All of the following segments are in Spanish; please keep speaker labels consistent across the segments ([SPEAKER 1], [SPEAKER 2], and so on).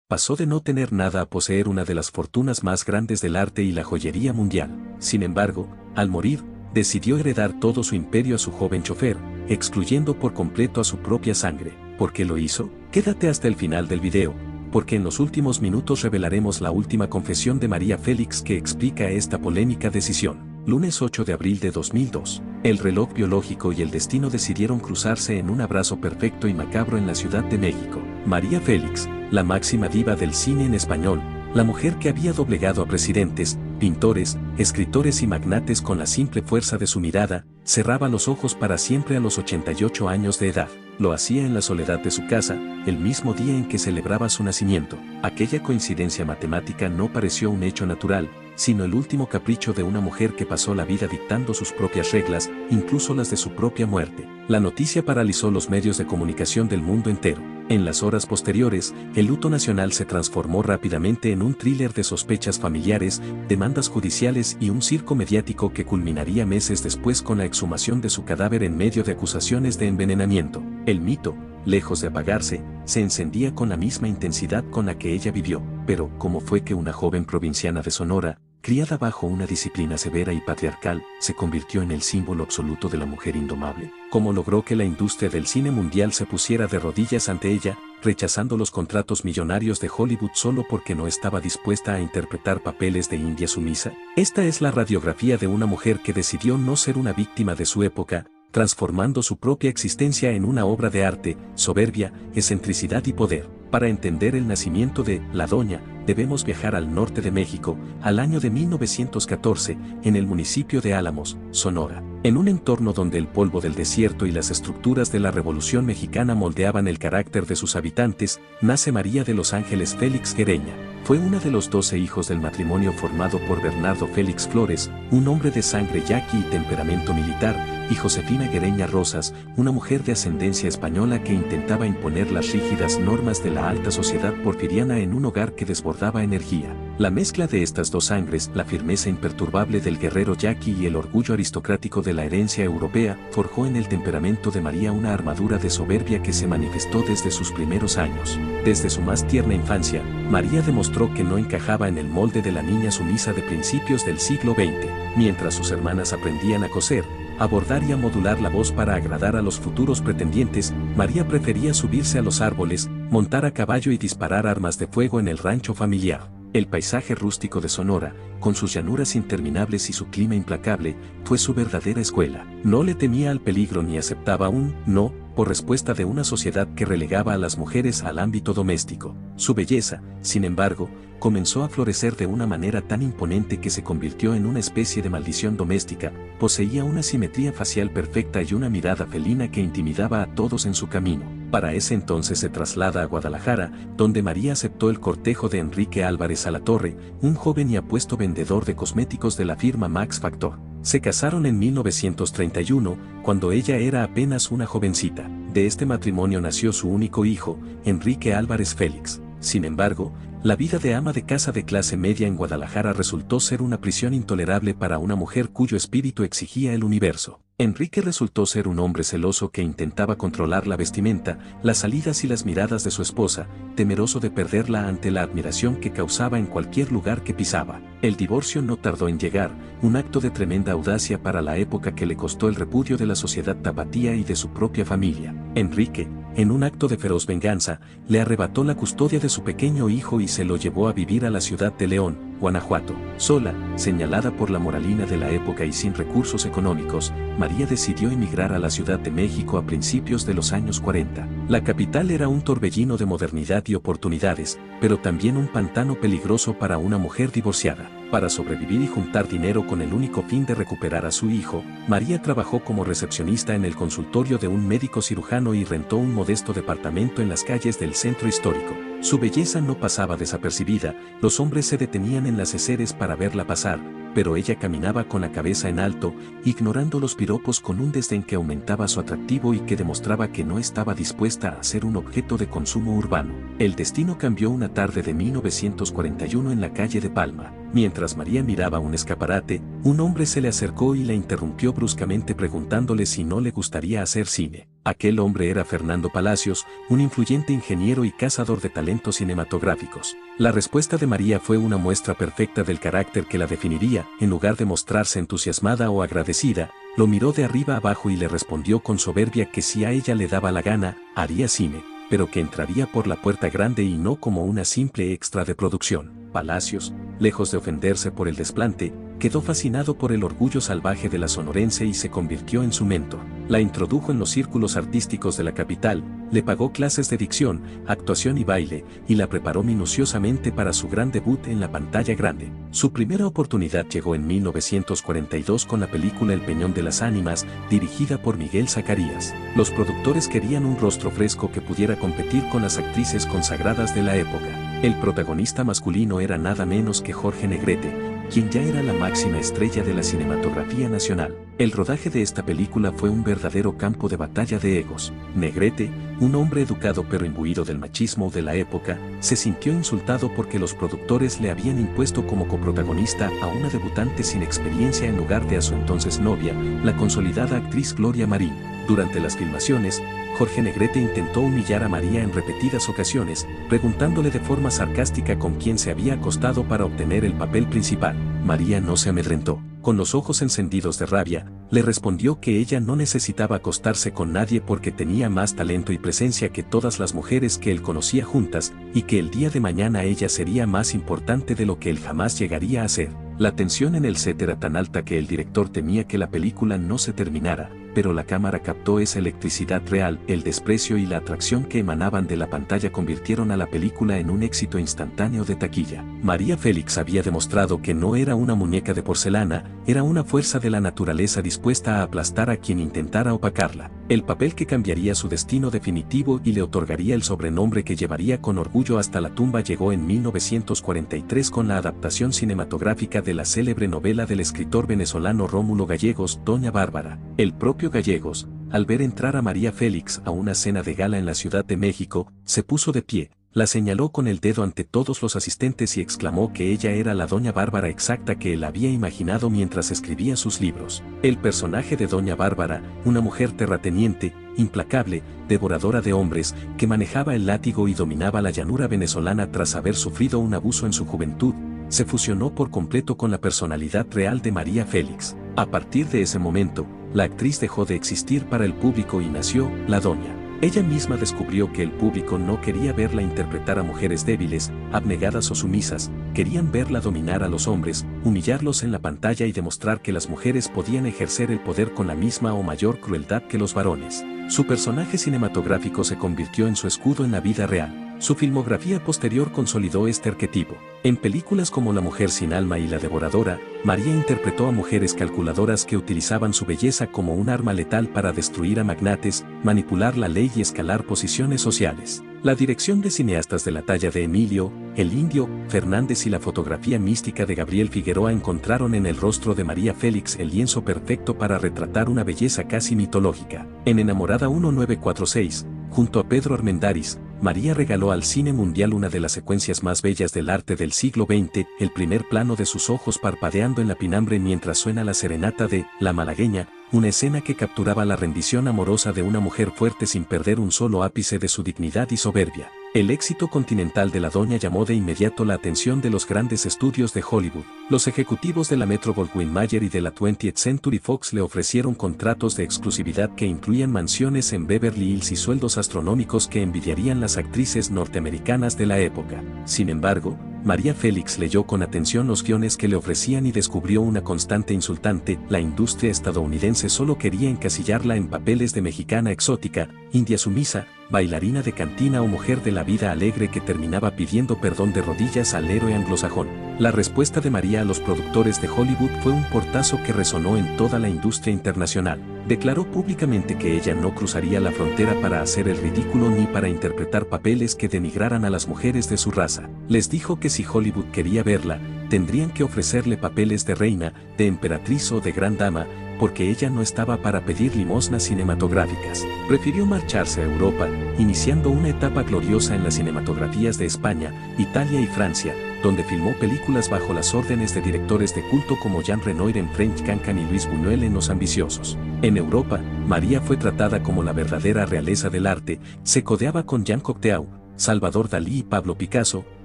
[SPEAKER 1] Pasó de no tener nada a poseer una de las fortunas más grandes del arte y la joyería mundial. Sin embargo, al morir, decidió heredar todo su imperio a su joven chofer, excluyendo por completo a su propia sangre. ¿Por qué lo hizo? Quédate hasta el final del video, porque en los últimos minutos revelaremos la última confesión de María Félix que explica esta polémica decisión. Lunes 8 de abril de 2002. El reloj biológico y el destino decidieron cruzarse en un abrazo perfecto y macabro en la Ciudad de México. María Félix, la máxima diva del cine en español, la mujer que había doblegado a presidentes, pintores, escritores y magnates con la simple fuerza de su mirada, cerraba los ojos para siempre a los 88 años de edad. Lo hacía en la soledad de su casa, el mismo día en que celebraba su nacimiento. Aquella coincidencia matemática no pareció un hecho natural, sino el último capricho de una mujer que pasó la vida dictando sus propias reglas, incluso las de su propia muerte. La noticia paralizó los medios de comunicación del mundo entero. En las horas posteriores, el luto nacional se transformó rápidamente en un thriller de sospechas familiares, demandas judiciales y un circo mediático que culminaría meses después con la exhumación de su cadáver en medio de acusaciones de envenenamiento. El mito, lejos de apagarse, se encendía con la misma intensidad con la que ella vivió. Pero, ¿cómo fue que una joven provinciana de Sonora, criada bajo una disciplina severa y patriarcal, se convirtió en el símbolo absoluto de la mujer indomable? ¿Cómo logró que la industria del cine mundial se pusiera de rodillas ante ella, rechazando los contratos millonarios de Hollywood solo porque no estaba dispuesta a interpretar papeles de india sumisa? Esta es la radiografía de una mujer que decidió no ser una víctima de su época, transformando su propia existencia en una obra de arte, soberbia, excentricidad y poder. Para entender el nacimiento de La Doña, debemos viajar al norte de México, al año de 1914, en el municipio de Álamos, Sonora. En un entorno donde el polvo del desierto y las estructuras de la Revolución Mexicana moldeaban el carácter de sus habitantes, nace María de los Ángeles Félix Guereña. Fue una de los 12 hijos del matrimonio formado por Bernardo Félix Flores, un hombre de sangre yaqui y temperamento militar, y Josefina Guereña Rosas, una mujer de ascendencia española que intentaba imponer las rígidas normas de la alta sociedad porfiriana en un hogar que desbordaba energía. La mezcla de estas dos sangres, la firmeza imperturbable del guerrero yaqui y el orgullo aristocrático de la herencia europea, forjó en el temperamento de María una armadura de soberbia que se manifestó desde sus primeros años. Desde su más tierna infancia, María demostró que no encajaba en el molde de la niña sumisa de principios del siglo XX. Mientras sus hermanas aprendían a coser, a bordar y a modular la voz para agradar a los futuros pretendientes, María prefería subirse a los árboles, montar a caballo y disparar armas de fuego en el rancho familiar. El paisaje rústico de Sonora, con sus llanuras interminables y su clima implacable, fue su verdadera escuela. No le temía al peligro ni aceptaba un no por respuesta de una sociedad que relegaba a las mujeres al ámbito doméstico. Su belleza, sin embargo, comenzó a florecer de una manera tan imponente que se convirtió en una especie de maldición doméstica. Poseía una simetría facial perfecta y una mirada felina que intimidaba a todos en su camino. Para ese entonces se traslada a Guadalajara, donde María aceptó el cortejo de Enrique Álvarez Alatorre, un joven y apuesto vendedor de cosméticos de la firma Max Factor. Se casaron en 1931, cuando ella era apenas una jovencita. De este matrimonio nació su único hijo, Enrique Álvarez Félix. Sin embargo, la vida de ama de casa de clase media en Guadalajara resultó ser una prisión intolerable para una mujer cuyo espíritu exigía el universo. Enrique resultó ser un hombre celoso que intentaba controlar la vestimenta, las salidas y las miradas de su esposa, temeroso de perderla ante la admiración que causaba en cualquier lugar que pisaba. El divorcio no tardó en llegar, un acto de tremenda audacia para la época que le costó el repudio de la sociedad tapatía y de su propia familia. Enrique, en un acto de feroz venganza, le arrebató la custodia de su pequeño hijo y se lo llevó a vivir a la ciudad de León, Guanajuato. Sola, señalada por la moralina de la época y sin recursos económicos, María decidió emigrar a la Ciudad de México a principios de los años 40. La capital era un torbellino de modernidad y oportunidades, pero también un pantano peligroso para una mujer divorciada. Para sobrevivir y juntar dinero con el único fin de recuperar a su hijo, María trabajó como recepcionista en el consultorio de un médico cirujano y rentó un modesto departamento en las calles del centro histórico. Su belleza no pasaba desapercibida, los hombres se detenían en las aceras para verla pasar, pero ella caminaba con la cabeza en alto, ignorando los piropos con un desdén que aumentaba su atractivo y que demostraba que no estaba dispuesta a ser un objeto de consumo urbano. El destino cambió una tarde de 1941 en la calle de Palma. Mientras María miraba un escaparate, un hombre se le acercó y la interrumpió bruscamente preguntándole si no le gustaría hacer cine. Aquel hombre era Fernando Palacios, un influyente ingeniero y cazador de talentos cinematográficos. La respuesta de María fue una muestra perfecta del carácter que la definiría. En lugar de mostrarse entusiasmada o agradecida, lo miró de arriba abajo y le respondió con soberbia que si a ella le daba la gana, haría cine, pero que entraría por la puerta grande y no como una simple extra de producción. Palacios, lejos de ofenderse por el desplante, quedó fascinado por el orgullo salvaje de la sonorense y se convirtió en su mentor. La introdujo en los círculos artísticos de la capital, le pagó clases de dicción, actuación y baile, y la preparó minuciosamente para su gran debut en la pantalla grande. Su primera oportunidad llegó en 1942 con la película El Peñón de las Ánimas, dirigida por Miguel Zacarías. Los productores querían un rostro fresco que pudiera competir con las actrices consagradas de la época. El protagonista masculino era nada menos que Jorge Negrete, quien ya era la máxima estrella de la cinematografía nacional. El rodaje de esta película fue un verdadero campo de batalla de egos. Negrete, un hombre educado pero imbuido del machismo de la época, se sintió insultado porque los productores le habían impuesto como coprotagonista a una debutante sin experiencia en lugar de a su entonces novia, la consolidada actriz Gloria Marín. Durante las filmaciones, Jorge Negrete intentó humillar a María en repetidas ocasiones, preguntándole de forma sarcástica con quién se había acostado para obtener el papel principal. María no se amedrentó. Con los ojos encendidos de rabia, le respondió que ella no necesitaba acostarse con nadie porque tenía más talento y presencia que todas las mujeres que él conocía juntas, y que el día de mañana ella sería más importante de lo que él jamás llegaría a ser. La tensión en el set era tan alta que el director temía que la película no se terminara, pero la cámara captó esa electricidad real. El desprecio y la atracción que emanaban de la pantalla convirtieron a la película en un éxito instantáneo de taquilla. María Félix había demostrado que no era una muñeca de porcelana, era una fuerza de la naturaleza dispuesta a aplastar a quien intentara opacarla. El papel que cambiaría su destino definitivo y le otorgaría el sobrenombre que llevaría con orgullo hasta la tumba llegó en 1943 con la adaptación cinematográfica de la célebre novela del escritor venezolano Rómulo Gallegos, Doña Bárbara. El propio Gallegos, al ver entrar a María Félix a una cena de gala en la Ciudad de México, se puso de pie, la señaló con el dedo ante todos los asistentes y exclamó que ella era la Doña Bárbara exacta que él había imaginado mientras escribía sus libros. El personaje de Doña Bárbara, una mujer terrateniente, implacable, devoradora de hombres, que manejaba el látigo y dominaba la llanura venezolana tras haber sufrido un abuso en su juventud, se fusionó por completo con la personalidad real de María Félix. A partir de ese momento, la actriz dejó de existir para el público y nació la Doña. Ella misma descubrió que el público no quería verla interpretar a mujeres débiles, abnegadas o sumisas, querían verla dominar a los hombres, humillarlos en la pantalla y demostrar que las mujeres podían ejercer el poder con la misma o mayor crueldad que los varones. Su personaje cinematográfico se convirtió en su escudo en la vida real. Su filmografía posterior consolidó este arquetipo. En películas como La mujer sin alma y La devoradora, María interpretó a mujeres calculadoras que utilizaban su belleza como un arma letal para destruir a magnates, manipular la ley y escalar posiciones sociales. La dirección de cineastas de la talla de Emilio, el Indio, Fernández y la fotografía mística de Gabriel Figueroa encontraron en el rostro de María Félix el lienzo perfecto para retratar una belleza casi mitológica. En Enamorada 1946, junto a Pedro Armendáriz, María regaló al cine mundial una de las secuencias más bellas del arte del siglo XX, el primer plano de sus ojos parpadeando en la pinambre mientras suena la serenata de La Malagueña, una escena que capturaba la rendición amorosa de una mujer fuerte sin perder un solo ápice de su dignidad y soberbia. El éxito continental de la Doña llamó de inmediato la atención de los grandes estudios de Hollywood. Los ejecutivos de la Metro-Goldwyn-Mayer y de la 20th Century Fox le ofrecieron contratos de exclusividad que incluían mansiones en Beverly Hills y sueldos astronómicos que envidiarían las actrices norteamericanas de la época. Sin embargo, María Félix leyó con atención los guiones que le ofrecían y descubrió una constante insultante: la industria estadounidense solo quería encasillarla en papeles de mexicana exótica, india sumisa, bailarina de cantina o mujer de la vida alegre que terminaba pidiendo perdón de rodillas al héroe anglosajón. La respuesta de María a los productores de Hollywood fue un portazo que resonó en toda la industria internacional. Declaró públicamente que ella no cruzaría la frontera para hacer el ridículo ni para interpretar papeles que denigraran a las mujeres de su raza. Les dijo que si Hollywood quería verla, tendrían que ofrecerle papeles de reina, de emperatriz o de gran dama, porque ella no estaba para pedir limosnas cinematográficas. Prefirió marcharse a Europa, iniciando una etapa gloriosa en las cinematografías de España, Italia y Francia, donde filmó películas bajo las órdenes de directores de culto como Jean Renoir en French Cancan y Luis Buñuel en Los Ambiciosos. En Europa, María fue tratada como la verdadera realeza del arte, se codeaba con Jean Cocteau, Salvador Dalí y Pablo Picasso,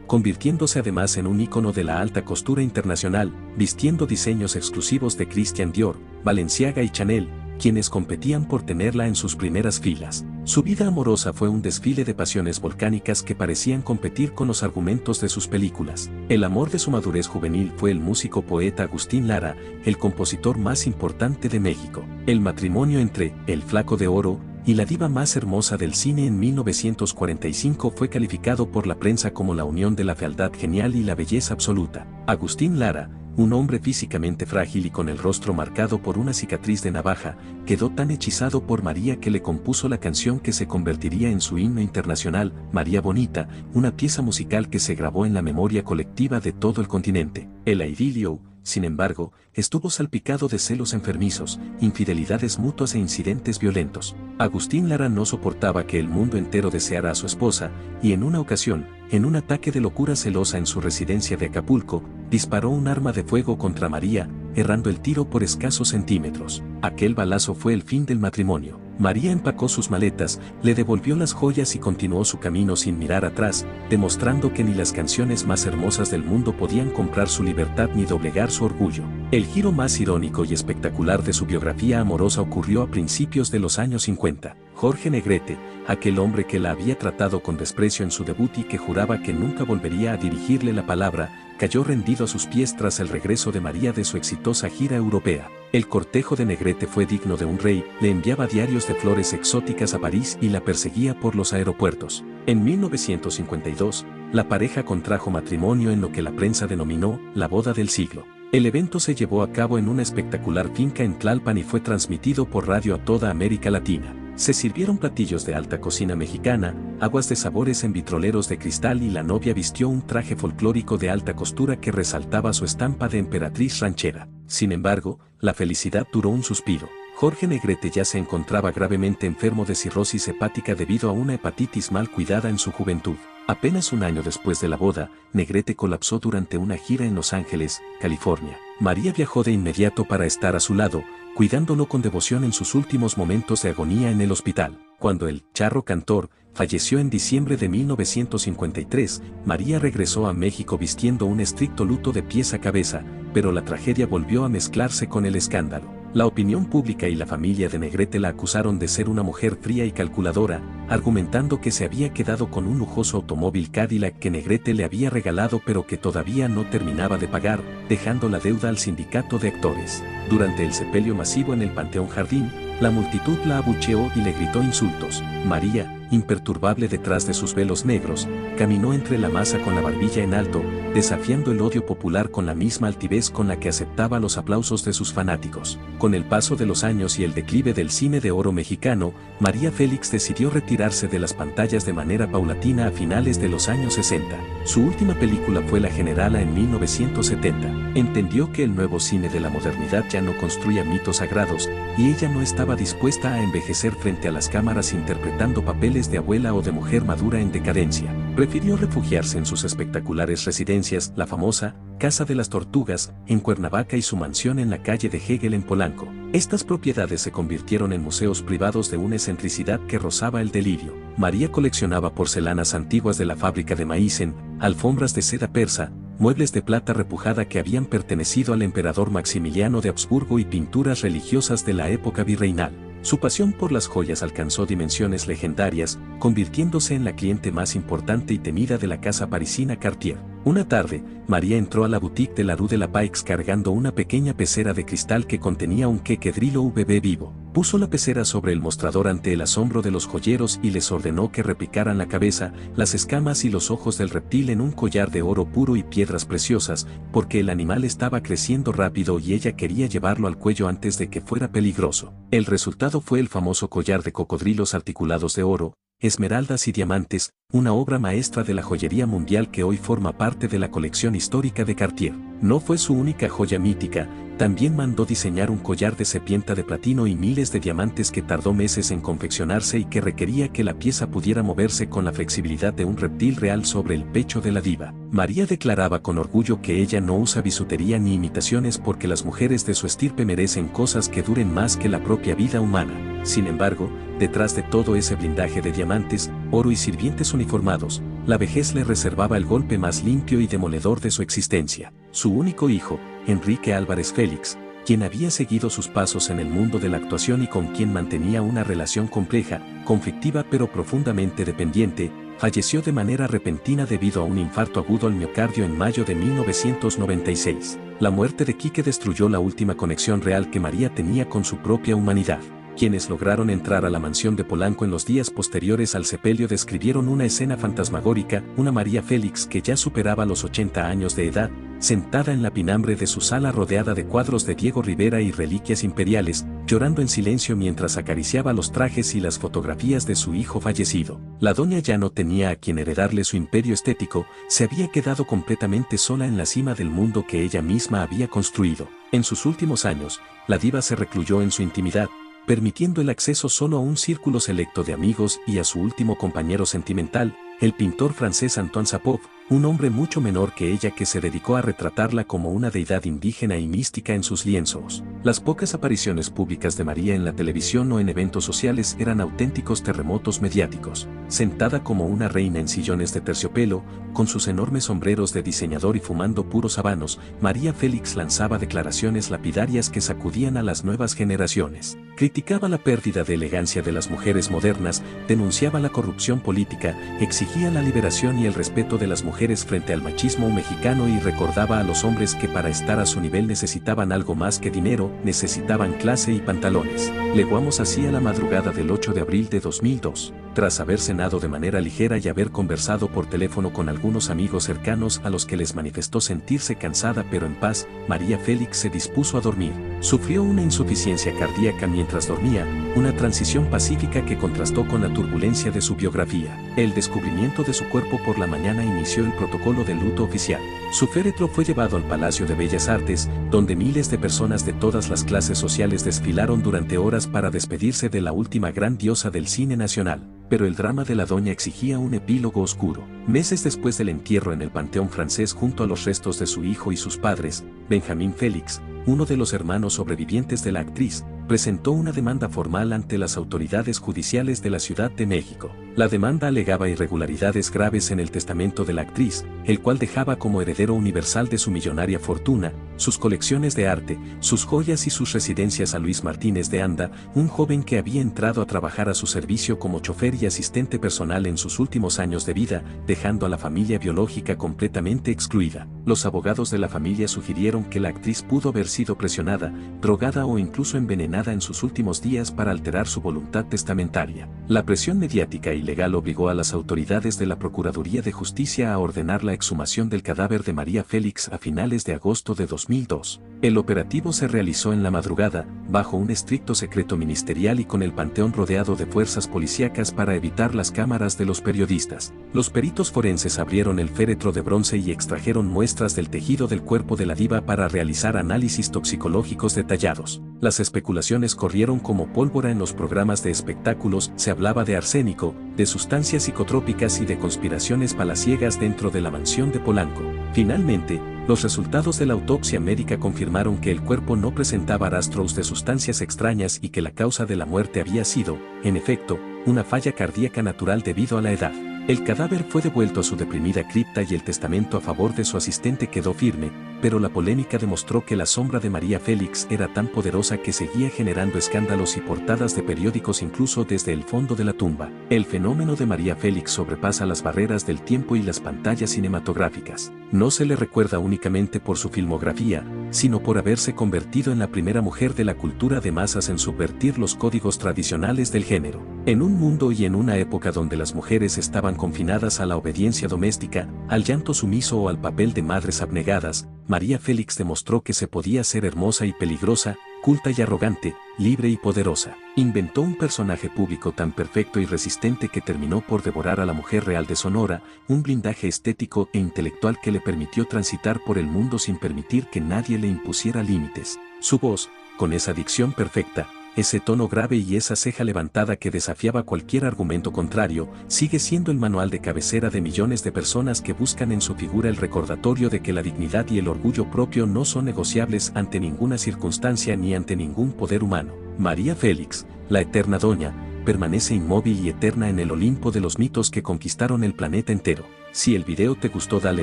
[SPEAKER 1] convirtiéndose además en un ícono de la alta costura internacional, vistiendo diseños exclusivos de Christian Dior, Balenciaga y Chanel, quienes competían por tenerla en sus primeras filas. Su vida amorosa fue un desfile de pasiones volcánicas que parecían competir con los argumentos de sus películas. El amor de su madurez juvenil fue el músico-poeta Agustín Lara, el compositor más importante de México. El matrimonio entre El Flaco de Oro y la diva más hermosa del cine en 1945 fue calificado por la prensa como la unión de la fealdad genial y la belleza absoluta. Agustín Lara, un hombre físicamente frágil y con el rostro marcado por una cicatriz de navaja, quedó tan hechizado por María que le compuso la canción que se convertiría en su himno internacional, María Bonita, una pieza musical que se grabó en la memoria colectiva de todo el continente. El idilio, sin embargo, estuvo salpicado de celos enfermizos, infidelidades mutuas e incidentes violentos. Agustín Lara no soportaba que el mundo entero deseara a su esposa, y en una ocasión, en un ataque de locura celosa en su residencia de Acapulco, disparó un arma de fuego contra María, errando el tiro por escasos centímetros. Aquel balazo fue el fin del matrimonio. María empacó sus maletas, le devolvió las joyas y continuó su camino sin mirar atrás, demostrando que ni las canciones más hermosas del mundo podían comprar su libertad ni doblegar su orgullo. El giro más irónico y espectacular de su biografía amorosa ocurrió a principios de los años 50. Jorge Negrete, aquel hombre que la había tratado con desprecio en su debut y que juraba que nunca volvería a dirigirle la palabra, cayó rendido a sus pies tras el regreso de María de su exitosa gira europea. El cortejo de Negrete fue digno de un rey, le enviaba diarios de flores exóticas a París y la perseguía por los aeropuertos. En 1952, la pareja contrajo matrimonio en lo que la prensa denominó la boda del siglo. El evento se llevó a cabo en una espectacular finca en Tlalpan y fue transmitido por radio a toda América Latina. Se sirvieron platillos de alta cocina mexicana, aguas de sabores en vitroleros de cristal y la novia vistió un traje folclórico de alta costura que resaltaba su estampa de emperatriz ranchera. Sin embargo, la felicidad duró un suspiro. Jorge Negrete ya se encontraba gravemente enfermo de cirrosis hepática debido a una hepatitis mal cuidada en su juventud. Apenas un año después de la boda, Negrete colapsó durante una gira en Los Ángeles, California. María viajó de inmediato para estar a su lado, cuidándolo con devoción en sus últimos momentos de agonía en el hospital. Cuando el charro cantor falleció en diciembre de 1953, María regresó a México vistiendo un estricto luto de pies a cabeza, pero la tragedia volvió a mezclarse con el escándalo. La opinión pública y la familia de Negrete la acusaron de ser una mujer fría y calculadora, argumentando que se había quedado con un lujoso automóvil Cadillac que Negrete le había regalado pero que todavía no terminaba de pagar, dejando la deuda al sindicato de actores. Durante el sepelio masivo en el Panteón Jardín, la multitud la abucheó y le gritó insultos. María, imperturbable detrás de sus velos negros, caminó entre la masa con la barbilla en alto, desafiando el odio popular con la misma altivez con la que aceptaba los aplausos de sus fanáticos. Con el paso de los años y el declive del cine de oro mexicano, María Félix decidió retirarse de las pantallas de manera paulatina a finales de los años 60. Su última película fue La Generala en 1970. Entendió que el nuevo cine de la modernidad ya no construía mitos sagrados, y ella no estaba dispuesta a envejecer frente a las cámaras interpretando papeles de abuela o de mujer madura en decadencia. Prefirió refugiarse en sus espectaculares residencias, la famosa Casa de las Tortugas, en Cuernavaca y su mansión en la calle de Hegel en Polanco. Estas propiedades se convirtieron en museos privados de una excentricidad que rozaba el delirio. María coleccionaba porcelanas antiguas de la fábrica de Meissen, alfombras de seda persa, muebles de plata repujada que habían pertenecido al emperador Maximiliano de Habsburgo y pinturas religiosas de la época virreinal. Su pasión por las joyas alcanzó dimensiones legendarias, convirtiéndose en la cliente más importante y temida de la casa parisina Cartier. Una tarde, María entró a la boutique de la Rue de la Paix cargando una pequeña pecera de cristal que contenía un quequedrilo bebé vivo. Puso la pecera sobre el mostrador ante el asombro de los joyeros y les ordenó que repicaran la cabeza, las escamas y los ojos del reptil en un collar de oro puro y piedras preciosas, porque el animal estaba creciendo rápido y ella quería llevarlo al cuello antes de que fuera peligroso. El resultado fue el famoso collar de cocodrilos articulados de oro, esmeraldas y diamantes, una obra maestra de la joyería mundial que hoy forma parte de la colección histórica de Cartier. No fue su única joya mítica, también mandó diseñar un collar de serpiente de platino y miles de diamantes que tardó meses en confeccionarse y que requería que la pieza pudiera moverse con la flexibilidad de un reptil real sobre el pecho de la diva. María declaraba con orgullo que ella no usa bisutería ni imitaciones porque las mujeres de su estirpe merecen cosas que duren más que la propia vida humana. Sin embargo, detrás de todo ese blindaje de diamantes, oro y sirvientes uniformados, la vejez le reservaba el golpe más limpio y demoledor de su existencia. Su único hijo, Enrique Álvarez Félix, quien había seguido sus pasos en el mundo de la actuación y con quien mantenía una relación compleja, conflictiva pero profundamente dependiente, falleció de manera repentina debido a un infarto agudo al miocardio en mayo de 1996. La muerte de Quique destruyó la última conexión real que María tenía con su propia humanidad. Quienes lograron entrar a la mansión de Polanco en los días posteriores al sepelio describieron una escena fantasmagórica, una María Félix que ya superaba los 80 años de edad, sentada en la pinambre de su sala rodeada de cuadros de Diego Rivera y reliquias imperiales, llorando en silencio mientras acariciaba los trajes y las fotografías de su hijo fallecido. La doña ya no tenía a quien heredarle su imperio estético, se había quedado completamente sola en la cima del mundo que ella misma había construido. En sus últimos años, la diva se recluyó en su intimidad, permitiendo el acceso solo a un círculo selecto de amigos y a su último compañero sentimental, el pintor francés Antoine Sapov, un hombre mucho menor que ella que se dedicó a retratarla como una deidad indígena y mística en sus lienzos. Las pocas apariciones públicas de María en la televisión o en eventos sociales eran auténticos terremotos mediáticos. Sentada como una reina en sillones de terciopelo, con sus enormes sombreros de diseñador y fumando puros habanos, María Félix lanzaba declaraciones lapidarias que sacudían a las nuevas generaciones. Criticaba la pérdida de elegancia de las mujeres modernas, denunciaba la corrupción política, exigía la liberación y el respeto de las mujeres frente al machismo mexicano y recordaba a los hombres que para estar a su nivel necesitaban algo más que dinero, necesitaban clase y pantalones. Leguamos así a la madrugada del 8 de abril de 2002. Tras haber cenado de manera ligera y haber conversado por teléfono con algunos amigos cercanos a los que les manifestó sentirse cansada pero en paz, María Félix se dispuso a dormir. Sufrió una insuficiencia cardíaca mientras dormía, una transición pacífica que contrastó con la turbulencia de su biografía. El descubrimiento de su cuerpo por la mañana inició el protocolo de luto oficial. Su féretro fue llevado al Palacio de Bellas Artes, donde miles de personas de todas las clases sociales desfilaron durante horas para despedirse de la última gran diosa del cine nacional. Pero el drama de la doña exigía un epílogo oscuro. Meses después del entierro en el Panteón francés junto a los restos de su hijo y sus padres, Benjamín Félix, uno de los hermanos sobrevivientes de la actriz, presentó una demanda formal ante las autoridades judiciales de la Ciudad de México. La demanda alegaba irregularidades graves en el testamento de la actriz, el cual dejaba como heredero universal de su millonaria fortuna, sus colecciones de arte, sus joyas y sus residencias a Luis Martínez de Anda, un joven que había entrado a trabajar a su servicio como chofer y asistente personal en sus últimos años de vida, dejando a la familia biológica completamente excluida. Los abogados de la familia sugirieron que la actriz pudo haber sido presionada, drogada o incluso envenenada en sus últimos días para alterar su voluntad testamentaria. La presión mediática y legal obligó a las autoridades de la Procuraduría de Justicia a ordenar la exhumación del cadáver de María Félix a finales de agosto de 2002. El operativo se realizó en la madrugada, bajo un estricto secreto ministerial y con el panteón rodeado de fuerzas policíacas para evitar las cámaras de los periodistas. Los peritos forenses abrieron el féretro de bronce y extrajeron muestras del tejido del cuerpo de la diva para realizar análisis toxicológicos detallados. Las especulaciones corrieron como pólvora en los programas de espectáculos, se hablaba de arsénico, de sustancias psicotrópicas y de conspiraciones palaciegas dentro de la mansión de Polanco. Finalmente, los resultados de la autopsia médica confirmaron que el cuerpo no presentaba rastros de sustancias extrañas y que la causa de la muerte había sido, en efecto, una falla cardíaca natural debido a la edad. El cadáver fue devuelto a su deprimida cripta y el testamento a favor de su asistente quedó firme, pero la polémica demostró que la sombra de María Félix era tan poderosa que seguía generando escándalos y portadas de periódicos incluso desde el fondo de la tumba. El fenómeno de María Félix sobrepasa las barreras del tiempo y las pantallas cinematográficas. No se le recuerda únicamente por su filmografía, sino por haberse convertido en la primera mujer de la cultura de masas en subvertir los códigos tradicionales del género. En un mundo y en una época donde las mujeres estaban confinadas a la obediencia doméstica, al llanto sumiso o al papel de madres abnegadas, María Félix demostró que se podía ser hermosa y peligrosa, culta y arrogante, libre y poderosa. Inventó un personaje público tan perfecto y resistente que terminó por devorar a la mujer real de Sonora, un blindaje estético e intelectual que le permitió transitar por el mundo sin permitir que nadie le impusiera límites. Su voz, con esa dicción perfecta, ese tono grave y esa ceja levantada que desafiaba cualquier argumento contrario, sigue siendo el manual de cabecera de millones de personas que buscan en su figura el recordatorio de que la dignidad y el orgullo propio no son negociables ante ninguna circunstancia ni ante ningún poder humano. María Félix, la eterna doña, permanece inmóvil y eterna en el Olimpo de los mitos que conquistaron el planeta entero. Si el video te gustó, dale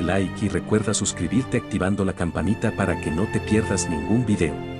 [SPEAKER 1] like y recuerda suscribirte activando la campanita para que no te pierdas ningún video.